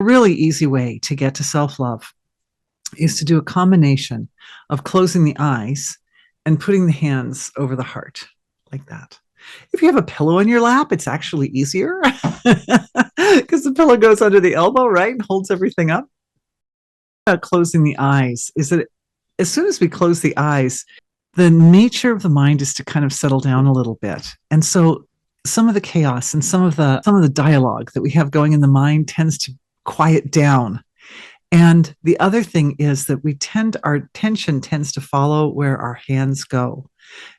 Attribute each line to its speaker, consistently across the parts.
Speaker 1: A really easy way to get to self-love is to do a combination of closing the eyes and putting the hands over the heart, like that. If you have a pillow in your lap, it's actually easier because the pillow goes under the elbow, right, and holds everything up. Closing the eyes is that as soon as we close the eyes, the nature of the mind is to kind of settle down a little bit. And so some of the chaos and some of the dialogue that we have going in the mind tends to quiet down. And the other thing is that our attention tends to follow where our hands go.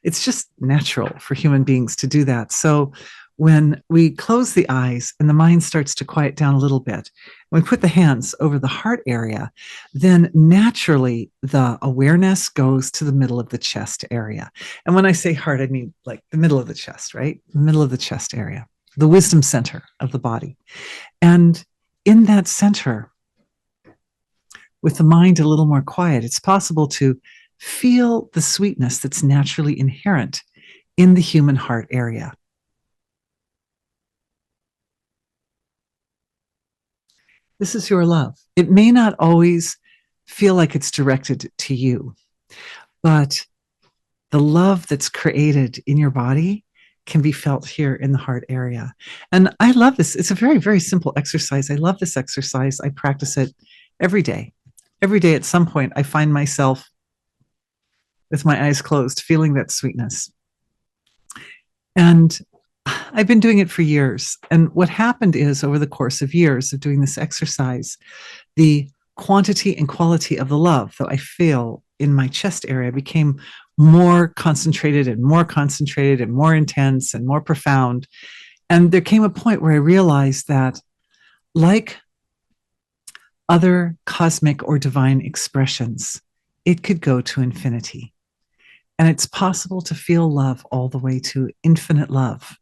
Speaker 1: It's just natural for human beings to do that. So when we close the eyes and the mind starts to quiet down a little bit, when we put the hands over the heart area, then naturally the awareness goes to the middle of the chest area. And when I say heart, I mean like the middle of the chest, right? The middle of the chest area, the wisdom center of the body. And in that center, with the mind a little more quiet, it's possible to feel the sweetness that's naturally inherent in the human heart area. This is your love. It may not always feel like it's directed to you, but the love that's created in your body can be felt here in the heart area. And I love this. It's a very, very simple exercise. I love this exercise. I practice it every day. Every day at some point, I find myself with my eyes closed, feeling that sweetness. And I've been doing it for years. And what happened is, over the course of years of doing this exercise, the quantity and quality of the love that I feel in my chest area became more concentrated and more intense and more profound. And there came a point where I realized that, like other cosmic or divine expressions, it could go to infinity. And it's possible to feel love all the way to infinite love.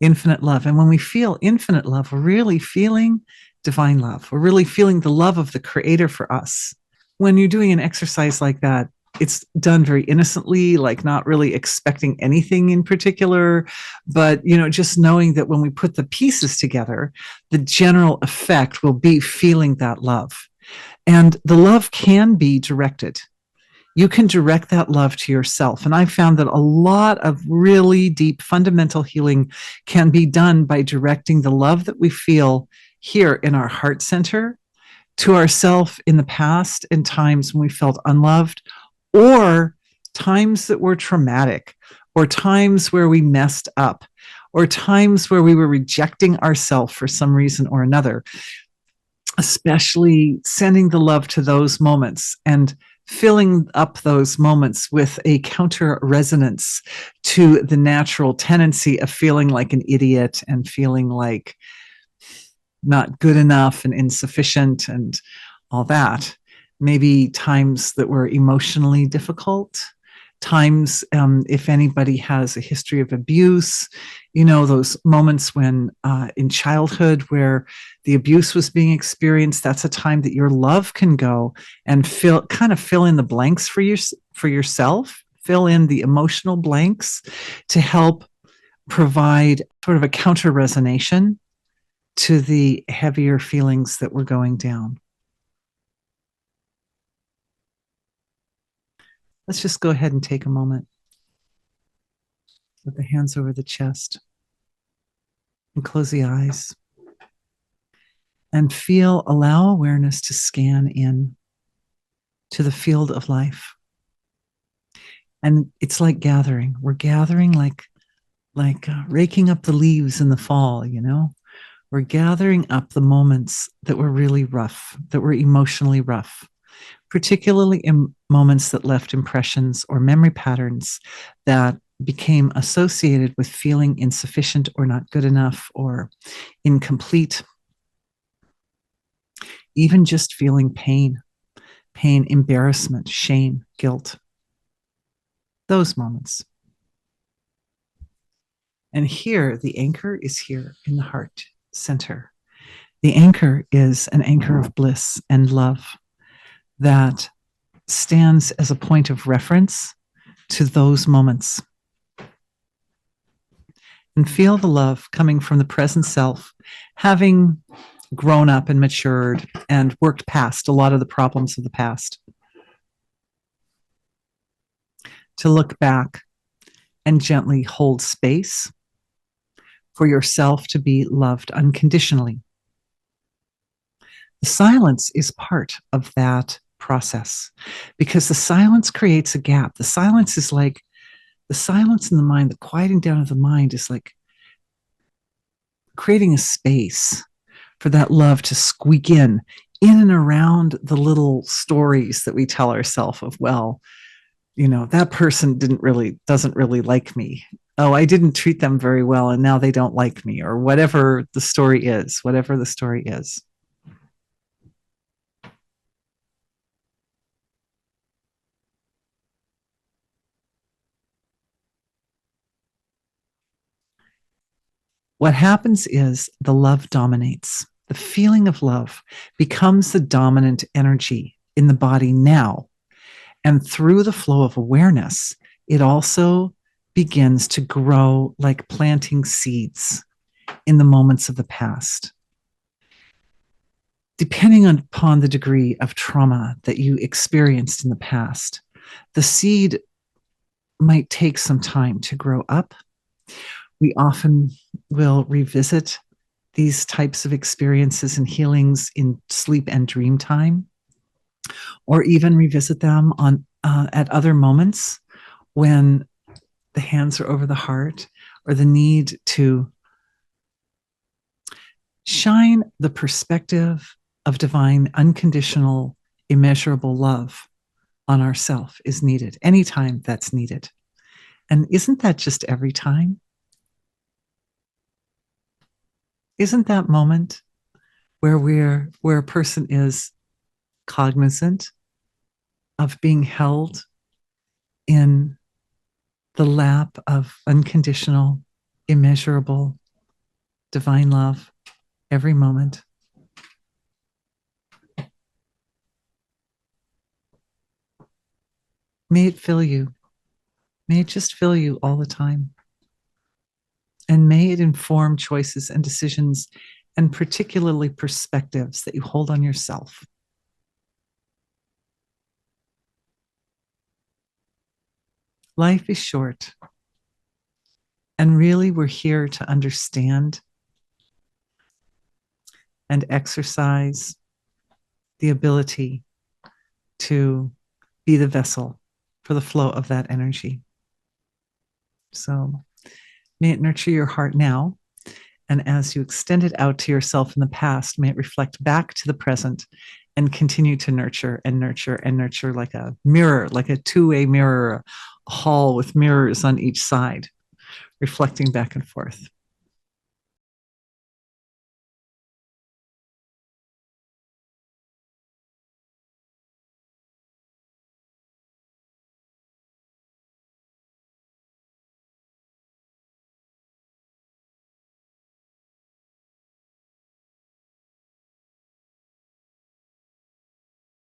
Speaker 1: Infinite love. And when we feel infinite love, we're really feeling divine love. We're really feeling the love of the Creator for us. When you're doing an exercise like that, it's done very innocently, like not really expecting anything in particular, but just knowing that when we put the pieces together, the general effect will be feeling that love. And the love can be directed. You can direct that love to yourself. And I found that a lot of really deep fundamental healing can be done by directing the love that we feel here in our heart center to ourself in the past, in times when we felt unloved, or times that were traumatic, or times where we messed up, or times where we were rejecting ourselves for some reason or another, especially sending the love to those moments and filling up those moments with a counter resonance to the natural tendency of feeling like an idiot and feeling like not good enough and insufficient and all that. Maybe times that were emotionally difficult, times, if anybody has a history of abuse, those moments when in childhood where the abuse was being experienced, that's a time that your love can go and fill in the blanks for yourself, fill in the emotional blanks to help provide sort of a counter resonance to the heavier feelings that were going down. Let's just go ahead and take a moment. Put the hands over the chest and close the eyes and allow awareness to scan in to the field of life. And it's like gathering. We're gathering like raking up the leaves in the fall, We're gathering up the moments that were really rough, that were emotionally rough, particularly in moments that left impressions or memory patterns that became associated with feeling insufficient or not good enough or incomplete. Even just feeling pain, embarrassment, shame, guilt. Those moments. And here, the anchor is here in the heart center. The anchor is an anchor of bliss and love that stands as a point of reference to those moments. And feel the love coming from the present self, having grown up and matured and worked past a lot of the problems of the past. To look back and gently hold space for yourself to be loved unconditionally. The silence is part of that process because the silence creates a gap. The silence is like the silence in the mind, the quieting down of the mind is like creating a space for that love to squeak in and around the little stories that we tell ourselves of, well, you know, that person doesn't really like me. Oh, I didn't treat them very well and now they don't like me, or whatever the story is, whatever the story is. What happens is the love dominates. The feeling of love becomes the dominant energy in the body now. And through the flow of awareness, it also begins to grow like planting seeds in the moments of the past. Depending upon the degree of trauma that you experienced in the past, the seed might take some time to grow up. We often will revisit these types of experiences and healings in sleep and dream time, or even revisit them on at other moments when the hands are over the heart, or the need to shine the perspective of divine, unconditional, immeasurable love on ourself is needed anytime that's needed. And isn't that just every time? Isn't that moment where a person is cognizant of being held in the lap of unconditional, immeasurable, divine love every moment? May it fill you. May it just fill you all the time. And may it inform choices and decisions, and particularly perspectives that you hold on yourself. Life is short. And really, we're here to understand and exercise the ability to be the vessel for the flow of that energy. So may it nurture your heart now. And as you extend it out to yourself in the past, may it reflect back to the present and continue to nurture and nurture and nurture like a mirror, like a two-way mirror, a hall with mirrors on each side, reflecting back and forth.